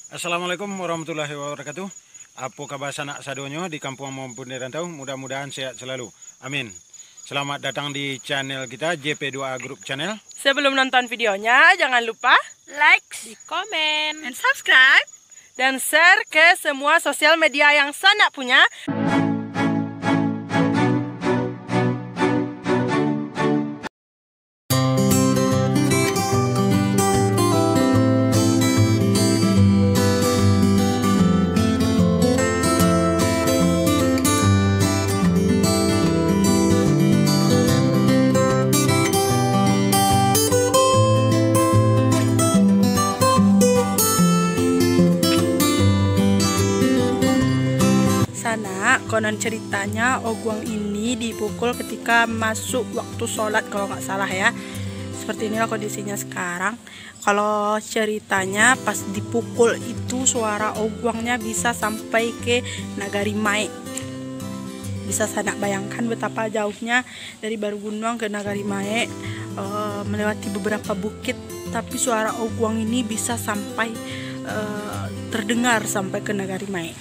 Assalamualaikum warahmatullahi wabarakatuh. Apa kabar sanak sadonyo di kampung maupun di rantau? Mudah-mudahan sehat selalu. Amin. Selamat datang di channel kita JP2A Group Channel. Sebelum nonton videonya, jangan lupa like, di komen, and subscribe, dan share ke semua sosial media yang sanak punya. Konon ceritanya Oguang ini dipukul ketika masuk waktu sholat kalau nggak salah ya. Seperti inilah kondisinya sekarang. Kalau ceritanya pas dipukul itu suara Oguangnya bisa sampai ke Nagari Mae. Bisa sanak bayangkan betapa jauhnya dari Barugunuang ke Nagari Mae, melewati beberapa bukit. Tapi suara Oguang ini bisa sampai terdengar sampai ke Nagari Mae.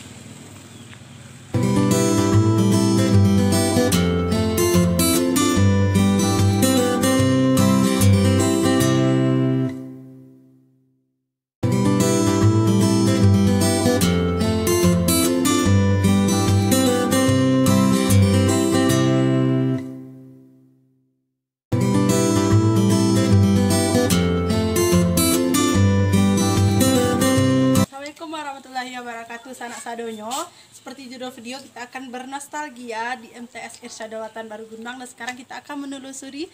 Warahmatullahi wabarakatuh, sanak sadonyo. Seperti judul video, kita akan bernostalgia di MTS Irsyadawatan Barugunuang, dan sekarang kita akan menelusuri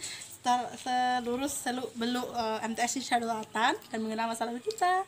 seluruh seluk-beluk MTS Irsyadawatan dan mengenal masa lalu kita.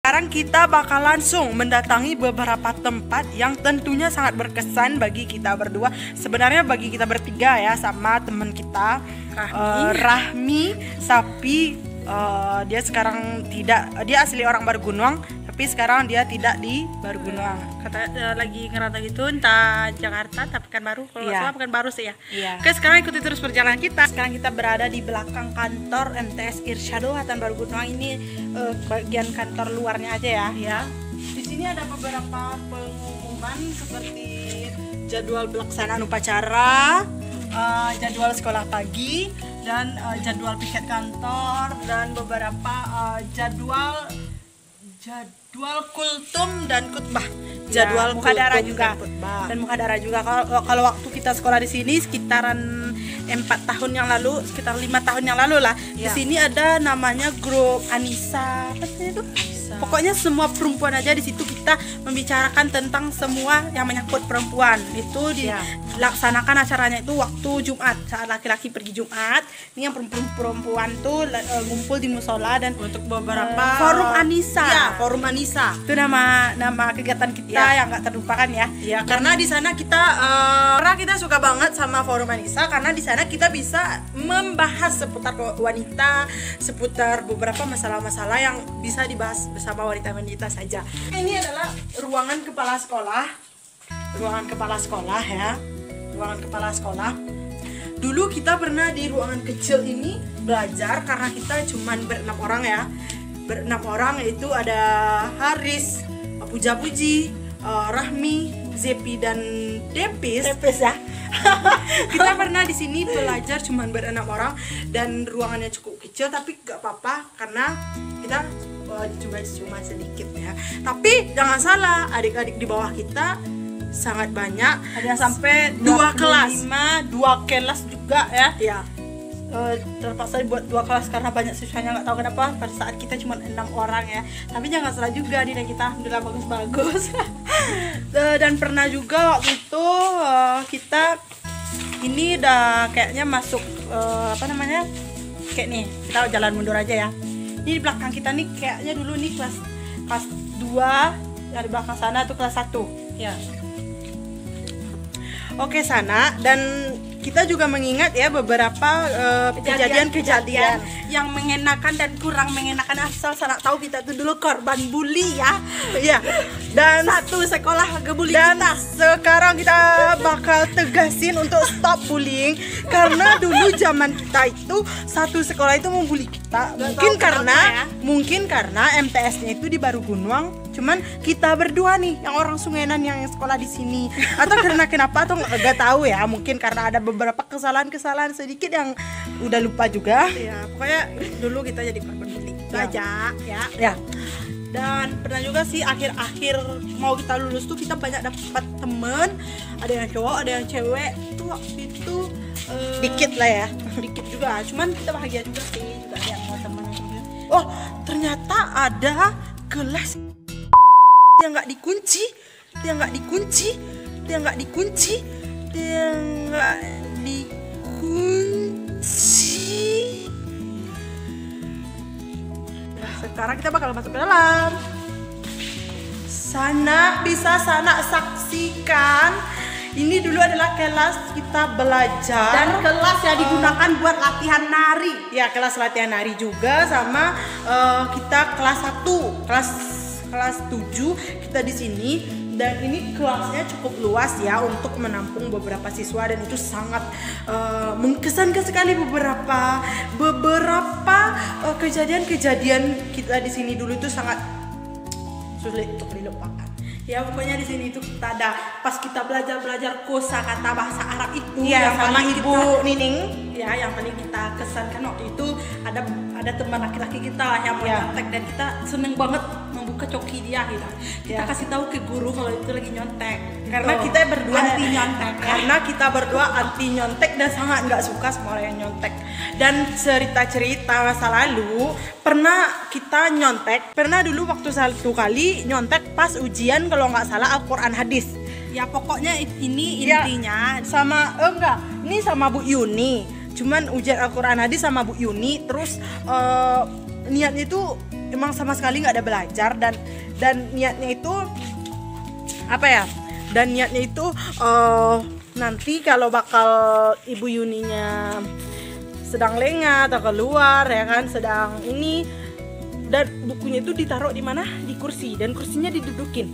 Sekarang kita bakal langsung mendatangi beberapa tempat yang tentunya sangat berkesan bagi kita berdua. Sebenarnya bagi kita bertiga ya, sama teman kita Rahmi Sapi. Dia sekarang dia asli orang Barugunuang, tapi sekarang dia tidak di Barugunuang. Lagi ngerantau gitu, entah Jakarta tapi Pekanbaru. Kalau nggak salah Pekanbaru sih ya. Oke, sekarang ikuti terus perjalanan kita. Sekarang kita berada di belakang kantor MTS Irsyadawatan Barugunuang. Ini bagian kantor luarnya aja ya. Di sini ada beberapa pengumuman seperti jadwal pelaksanaan upacara, jadwal sekolah pagi, dan jadwal piket kantor, dan beberapa jadwal kultum dan khutbah, jadwal muhadharah juga dan muhadharah juga. Kalau waktu kita sekolah di sini sekitaran 4 tahun yang lalu, sekitar 5 tahun yang lalu lah, di sini ada namanya grup Anissa, apa sih itu? Pokoknya semua perempuan aja di situ kita membicarakan tentang semua yang menyangkut perempuan. Itu dilaksanakan acaranya itu waktu Jumat, saat laki-laki pergi Jumat. Ini yang perempuan tuh ngumpul di musola dan untuk beberapa forum Anissa. Ya, forum Anissa. Itu nama kegiatan kita yang nggak terlupakan ya. Ya, karena di sana karena kita suka banget sama forum Anissa, karena di sana kita bisa membahas seputar wanita, seputar beberapa masalah-masalah yang bisa dibahas bersama wanita-wanita saja. Ini adalah ruangan kepala sekolah. Ruangan kepala sekolah ya. Ruangan kepala sekolah. Dulu kita pernah di ruangan kecil ini belajar karena kita cuman berenam orang ya. Berenam orang, yaitu ada Haris, Puja Puji, Rahmi, Zepi dan Depis ya. Kita pernah di sini belajar cuman ber-6 orang dan ruangannya cukup kecil, tapi gak apa-apa karena kita cuma sedikit ya. Tapi jangan salah, adik-adik di bawah kita sangat banyak. Ada yang sampai 2 kelas juga ya. Iya. Terpaksa dibuat 2 kelas karena banyak siswanya, nggak tahu kenapa pada saat kita cuma 6 orang ya. Tapi jangan salah juga, nilai kita alhamdulillah bagus-bagus. Dan pernah juga waktu itu kita ini udah kayaknya masuk kayak nih, kita jalan mundur aja ya. Ini di belakang kita nih kayaknya dulu nih kelas 2, yang di belakang sana tuh kelas 1 ya. Oke, sana. Dan kita juga mengingat ya beberapa kejadian-kejadian yang mengenakan dan kurang mengenakan, asal salah tahu kita tuh dulu korban bully ya. Iya. Dan satu sekolah ngebully kita. Dan sekarang kita bakal tegasin untuk stop bullying karena dulu zaman kita itu satu sekolah itu membuli kita. Mungkin karena MTS-nya itu di Baru Gunuang. Cuman kita berdua nih yang orang Sungainan yang sekolah di sini, atau karena kenapa atau nggak tahu ya, mungkin karena ada beberapa kesalahan sedikit yang udah lupa juga ya. Pokoknya dulu kita jadi korban bully aja ya. Dan pernah juga sih akhir-akhir mau kita lulus tuh kita banyak dapat temen, ada yang cowok ada yang cewek tuh. Waktu itu dikit lah ya, dikit juga, cuman kita bahagia juga sih, juga ada yang mau temen. Oh, ternyata ada kelas yang nggak dikunci. Nah, sekarang kita bakal masuk ke dalam. Bisa saksikan. Ini dulu adalah kelas kita belajar dan kelas yang digunakan buat latihan nari. Ya, kelas latihan nari juga sama kita kelas 1, kelas 7 kita di sini. Dan ini kelasnya cukup luas ya untuk menampung beberapa siswa, dan itu sangat mengesankan sekali beberapa kejadian-kejadian kita di sini dulu itu sangat sulit untuk dilupakan. Ya, pokoknya di sini itu kita ada pas kita belajar kosakata bahasa Arab itu ya, yang sama Ibu Nining ya, yang paling kita kesankan waktu itu ada teman laki-laki kita yang nyontek, dan kita seneng banget membuka coki dia gitu. Kita kasih tahu ke guru kalau itu lagi nyontek. Karena kita berdua anti nyontek. Karena kita berdua anti nyontek dan sangat nggak suka sama orang yang nyontek. Dan cerita masa lalu pernah kita nyontek. Pernah dulu waktu satu kali nyontek pas ujian kalau nggak salah Al-Quran hadis. Ya pokoknya ini intinya ini sama Bu Yuni. Cuman ujian Al-Quran hadis sama Bu Yuni, terus niatnya itu emang sama sekali nggak ada belajar, dan niatnya itu nanti kalau bakal Ibu Yuninya sedang lengah atau keluar ya kan, sedang ini, dan bukunya itu ditaruh di mana, di kursi, dan kursinya didudukin.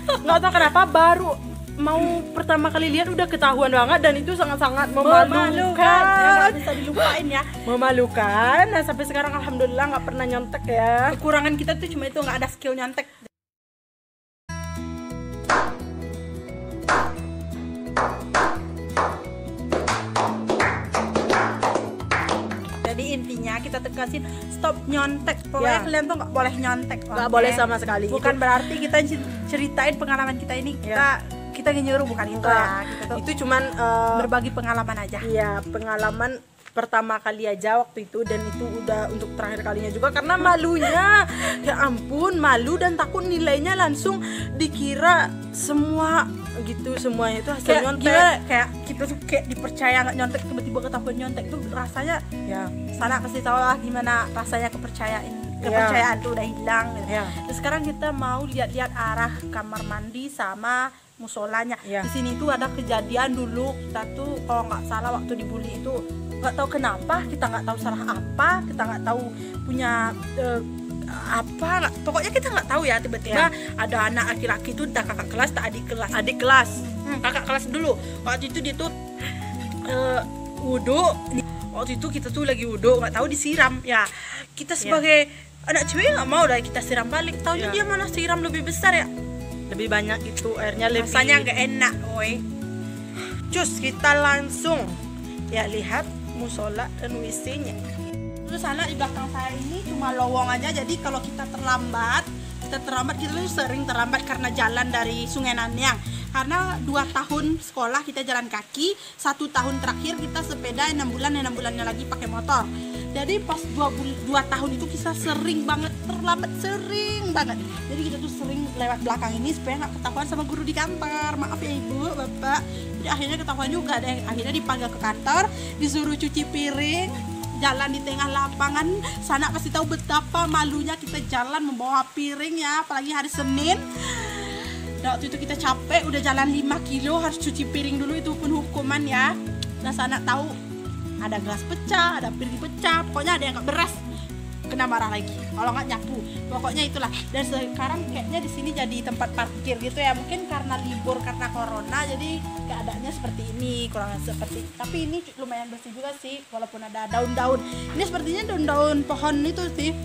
Nggak tahu kenapa baru mau pertama kali lihat udah ketahuan banget, dan itu sangat-sangat memalukan. Nggak bisa dilupain ya, memalukan. Nah, sampai sekarang alhamdulillah nggak pernah nyontek ya. Kekurangan kita tuh cuma itu, nggak ada skill nyontek. Jadi intinya kita tegasin stop nyontek. Pokoknya kalian tuh nggak boleh nyontek. Nggak boleh sama sekali. Bukan berarti kita ceritain pengalaman kita ini kita nyuruh, bukan itu ya. Itu cuman berbagi pengalaman aja. Iya, pengalaman pertama kali aja waktu itu, dan itu udah untuk terakhir kalinya juga karena malunya. Ya ampun, malu dan takut nilainya langsung dikira semua gitu, semuanya itu hasil nyontek. Kayak kita tuh kayak dipercaya nggak nyontek, tiba-tiba ketahuan nyontek tuh rasanya ya salah. Kasih tahu lah gimana rasanya kepercayaan tuh udah hilang gitu. Terus sekarang kita mau lihat-lihat arah kamar mandi sama musolanya. Di sini tuh ada kejadian dulu kita tuh kalau nggak salah waktu dibully itu nggak tahu kenapa, kita nggak tahu salah apa, kita nggak tahu punya pokoknya kita nggak tahu ya, tiba-tiba ada anak laki-laki tuh entah kakak kelas tak adik kelas kakak kelas dulu. Waktu itu dia tuh wudhu. Waktu itu kita tuh lagi wudhu, nggak tahu disiram ya. Kita sebagai anak cewek nggak mau lah kita siram balik, taunya dia malah siram lebih besar ya, lebih banyak itu airnya, rasanya nggak enak, cus kita langsung ya lihat musola dan WC-nya. Terus sana di belakang saya ini cuma lowong aja, jadi kalau kita terlambat kita tuh sering terlambat karena jalan dari Sungai Nanyang. Karena 2 tahun sekolah kita jalan kaki, 1 tahun terakhir kita sepeda 6 bulannya lagi pakai motor. Jadi pas 2 tahun itu kita sering banget terlambat, sering banget. Jadi kita tuh sering lewat belakang ini supaya nggak ketahuan sama guru di kantor. Maaf ya ibu, bapak. Jadi akhirnya ketahuan juga deh. Akhirnya dipanggil ke kantor, disuruh cuci piring, jalan di tengah lapangan. Sana pasti tahu betapa malunya kita jalan membawa piring ya, apalagi hari Senin. Dan waktu itu kita capek, udah jalan 5 kilo harus cuci piring dulu, itu pun hukuman ya. Dan sana tahu ada gelas pecah, ada piring pecah, pokoknya ada yang nggak beres, kena marah lagi. Kalau nggak nyapu, pokoknya itulah. Dan sekarang kayaknya di sini jadi tempat parkir gitu ya. Mungkin karena libur, karena corona, jadi keadaannya seperti ini, kurang seperti. Tapi ini lumayan bersih juga sih, walaupun ada daun-daun. Ini sepertinya daun-daun pohon itu sih,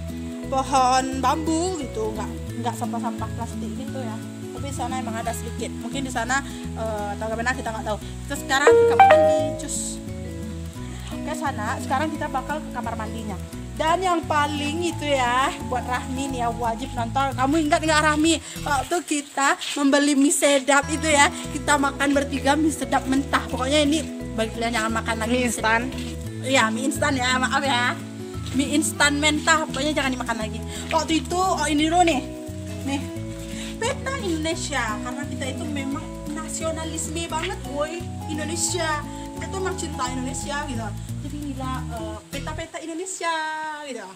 pohon bambu gitu, nggak sampah-sampah plastik gitu ya. Tapi di sana emang ada sedikit. Mungkin di sana atau gimana kita nggak tahu. Kita sekarang ke kamar mandi, cus. Ke sana, sekarang kita bakal ke kamar mandinya. Dan yang paling itu ya, buat Rahmi nih ya, wajib nonton. Kamu ingat nggak Rahmi? Waktu kita membeli mie sedap itu ya, kita makan bertiga mie sedap mentah. Pokoknya ini bagi kalian jangan makan lagi Mie instan. Iya, mie instan ya, maaf ya. Mie instan mentah, pokoknya jangan dimakan lagi. Waktu itu, ini dulu nih. Nih, peta Indonesia. Karena kita itu memang nasionalisme banget, boy. Indonesia. Kita tuh emang cinta Indonesia gitu. Jadi inilah peta-peta Indonesia gitu.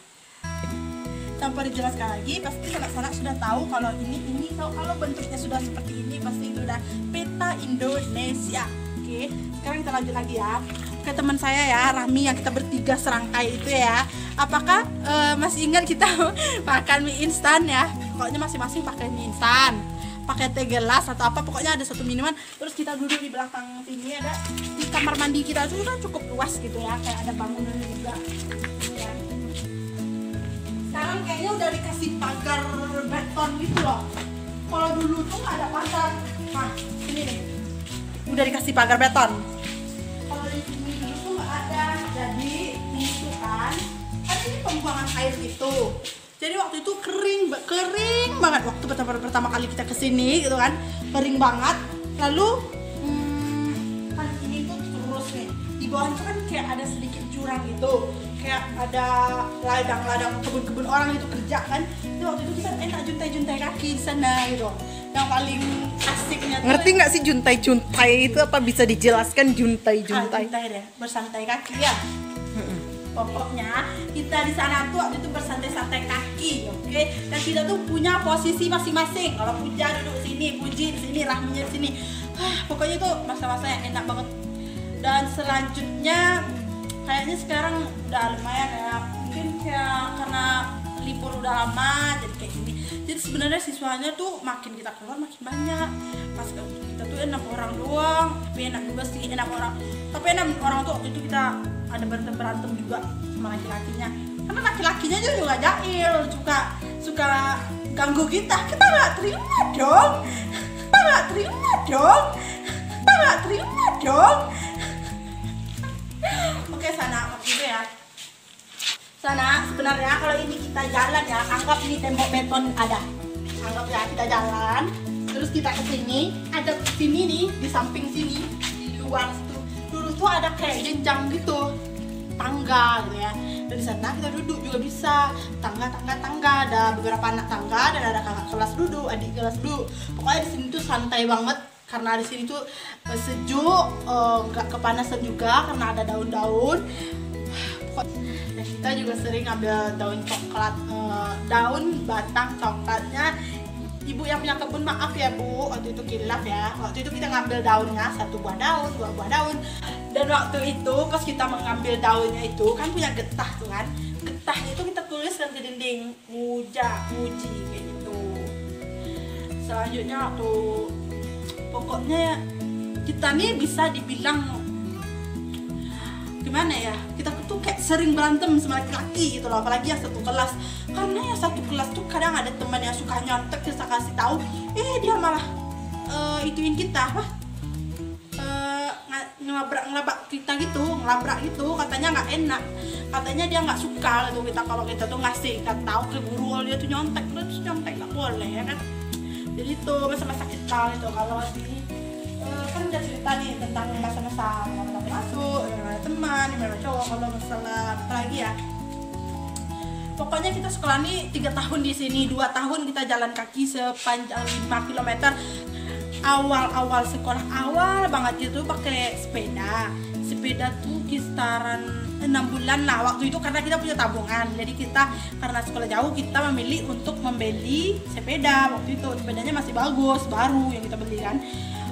Tanpa dijelaskan lagi, pasti sanak-sanak sudah tahu kalau ini kalau bentuknya sudah seperti ini, pasti itu udah peta Indonesia. Oke, sekarang kita lanjut lagi ya. Ke teman saya ya, Rahmi, yang kita bertiga serangkai itu ya. Apakah masih ingat kita makan mie instan ya? Pokoknya masing-masing pakai mie instan, pakai teh gelas atau apa, pokoknya ada satu minuman. Terus kita duduk di belakang sini, ada di kamar mandi kita itu kan cukup luas gitu ya, kayak ada bangunan juga ya. Sekarang kayaknya udah dikasih pagar beton gitu loh. Kalau dulu tuh nggak ada pagar. Nah, ini nih udah dikasih pagar beton. Kalau di sini dulu tuh nggak ada. Jadi ini tuh kan ini pembuangan air gitu. Jadi waktu itu kering banget waktu pertama kali kita kesini gitu kan, kering banget. Lalu kan ini tuh terus nih di bawah itu kan kayak ada sedikit jurang gitu, kayak ada ladang-ladang kebun-kebun orang itu kerja kan. Jadi waktu itu kita enak juntai-juntai kaki di sana gitu. Yang paling asiknya tuh, Ngerti nggak sih juntai-juntai itu apa, bisa dijelaskan juntai-juntai? juntai deh, bersantai kaki ya. Pokoknya kita di sana tuh waktu itu bersantai-santai kaki, oke? Dan kita tuh punya posisi masing-masing. Kalau Puja duduk sini, Puji di sini, Rahminya di sini. Pokoknya itu masa-masa yang enak banget. Dan selanjutnya kayaknya sekarang udah lumayan ya. Mungkin kayak karena libur udah lama jadi kayak gini. Jadi sebenarnya siswanya tuh makin kita keluar makin banyak. Pas kita tuh 6 orang doang, tapi enak juga sih, 6 orang. Tapi 6 orang tuh waktu itu kita ada berantem juga sama laki-lakinya. Karena laki-lakinya juga jahil, suka ganggu kita. Kita nggak terima dong. Oke, sana waktu itu ya. Sana sebenarnya kalau ini kita jalan ya, anggap ini tembok beton ada. Anggap ya kita jalan, terus kita ke sini, ada sini nih di samping sini, di luar situ. Dulu tuh ada kayak jenjang gitu, tangga gitu ya. Dari sana kita duduk juga bisa, tangga, ada beberapa anak tangga dan ada kakak kelas duduk, adik kelas duduk. Pokoknya di sini tuh santai banget karena di sini tuh sejuk, nggak kepanasan juga karena ada daun-daun. Dan kita juga sering ambil daun coklat, daun batang coklatnya. Ibu yang punya kebun, maaf ya Bu, waktu itu kilaf ya. Waktu itu kita ngambil daunnya, 1 buah daun, 2 buah daun. Dan waktu itu pas kita mengambil daunnya itu kan punya getah tuh kan. Getahnya itu kita tuliskan di dinding, Puji kayak gitu. Selanjutnya waktu pokoknya kita nih bisa dibilang gimana ya, kita tuh kayak sering berantem sama laki-laki gitu loh, apalagi yang satu kelas. Karena yang satu kelas tuh kadang ada teman yang suka nyontek, kita kasih tahu, dia malah ituin kita, ngelabrak kita gitu, ngelabrak gitu, katanya nggak enak, katanya dia nggak suka gitu kita kalau kita tuh ngasih kita tahu ke guru dia tuh nyontek, terus nyontek nggak boleh ya kan. Jadi itu masa-masa kita itu kalau di kan udah cerita nih tentang masa-masa masuk, ada teman, ada cowok, kalau masalah apa lagi ya. Pokoknya kita sekolah nih 3 tahun di sini, 2 tahun kita jalan kaki sepanjang 5 km. Awal sekolah awal banget itu pakai sepeda tuh kisaran 6 bulan lah waktu itu, karena kita punya tabungan. Jadi kita karena sekolah jauh kita memilih untuk membeli sepeda. Waktu itu sepedanya masih bagus, baru yang kita beli kan.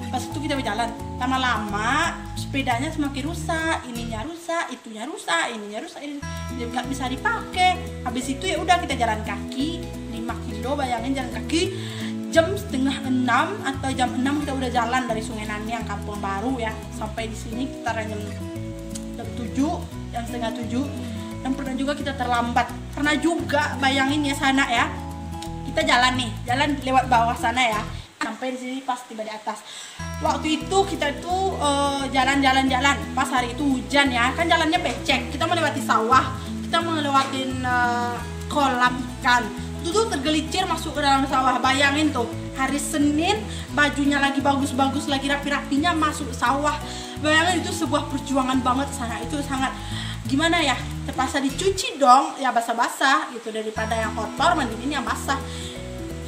Pas itu kita berjalan, lama-lama sepedanya semakin rusak, ininya rusak, itunya rusak, ininya rusak, ini nggak bisa dipakai. Habis itu ya udah kita jalan kaki 5 kilo, bayangin jalan kaki jam setengah 6 atau jam 6 kita udah jalan dari Sungai Nani yang Kampung Baru ya, sampai di sini kita jam 7, jam setengah 7. Dan pernah juga kita terlambat, pernah juga, bayangin ya sana ya, kita jalan lewat bawah sana ya, sampai di sini pas tiba di atas. Waktu itu kita tuh jalan pas hari itu hujan ya, kan jalannya becek, kita melewati sawah, kita melewatin kolam ikan. Itu tuh tergelicir masuk ke dalam sawah. Bayangin tuh, hari Senin bajunya lagi bagus-bagus, lagi rapi-rapinya masuk sawah. Bayangin itu sebuah perjuangan banget sana. Itu sangat gimana ya, terpaksa dicuci dong ya, basah-basah gitu, daripada yang kotor mandiin yang basah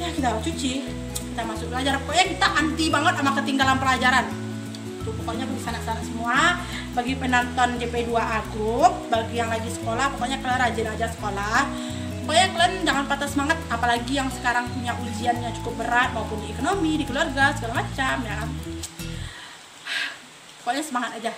ya kita cuci, kita masuk belajar. Pokoknya kita anti banget sama ketinggalan pelajaran tuh. Pokoknya bagi sanak-sanak semua, bagi penonton JP2A Group, bagi yang lagi sekolah, pokoknya kalian rajin aja sekolah. Pokoknya kalian jangan patah semangat, apalagi yang sekarang punya ujian yang cukup berat, maupun di ekonomi, di keluarga, segala macam ya kan. Pokoknya semangat aja.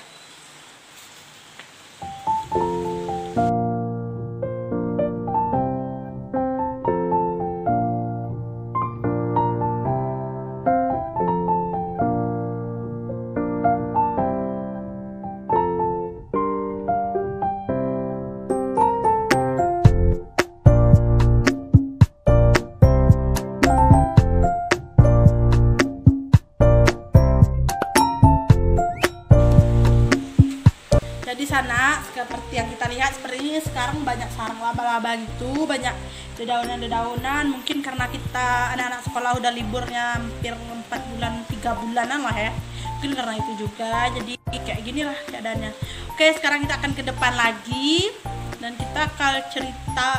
Di sana seperti yang kita lihat seperti ini, sekarang banyak sarang laba-laba gitu, banyak dedaunan-dedaunan. Mungkin karena kita anak-anak sekolah udah liburnya hampir 4 bulan, 3 bulanan lah ya, mungkin karena itu juga. Jadi kayak gini lah keadaannya. Oke, sekarang kita akan ke depan lagi dan kita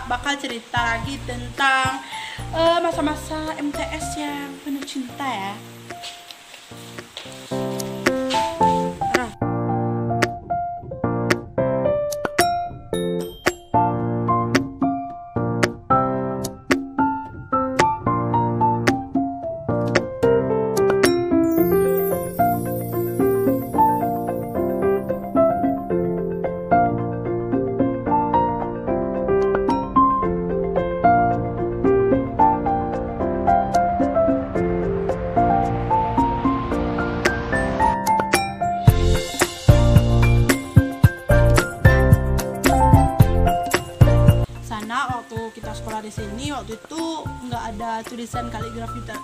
bakal cerita lagi tentang masa-masa MTS yang penuh cinta ya. Di sini waktu itu nggak ada tulisan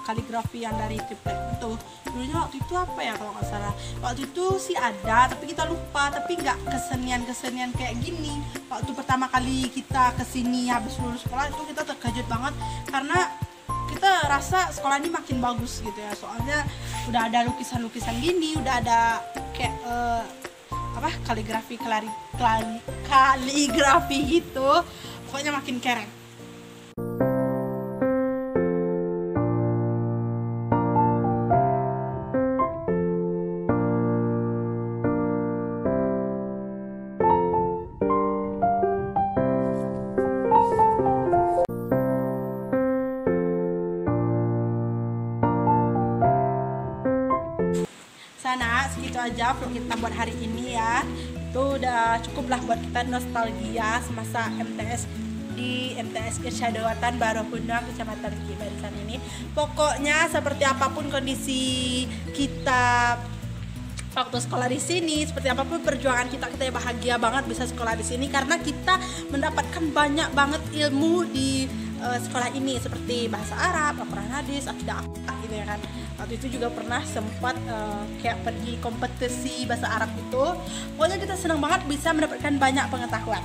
kaligrafi yang dari triplek itu. Dulunya waktu itu apa ya kalau nggak salah, waktu itu sih ada tapi kita lupa, tapi nggak kesenian kayak gini. Waktu pertama kali kita kesini habis lulus sekolah itu kita terkejut banget, karena kita rasa sekolah ini makin bagus gitu ya, soalnya udah ada lukisan gini, udah ada kayak kaligrafi gitu, pokoknya makin keren. Sana segitu aja vlog kita buat hari ini ya. Itu udah cukup lah buat kita nostalgia semasa MTS di MTS Irsyadawatan Barohuna Kecamatan Kibarisan ini. Pokoknya seperti apapun kondisi kita waktu sekolah di sini, seperti apapun perjuangan kita bahagia banget bisa sekolah di sini karena kita mendapatkan banyak banget ilmu di sekolah ini seperti bahasa Arab, Al-Quran hadis, akidah gitu ya kan. Waktu itu juga pernah sempat kayak pergi kompetisi bahasa Arab itu. Pokoknya kita senang banget bisa mendapatkan banyak pengetahuan.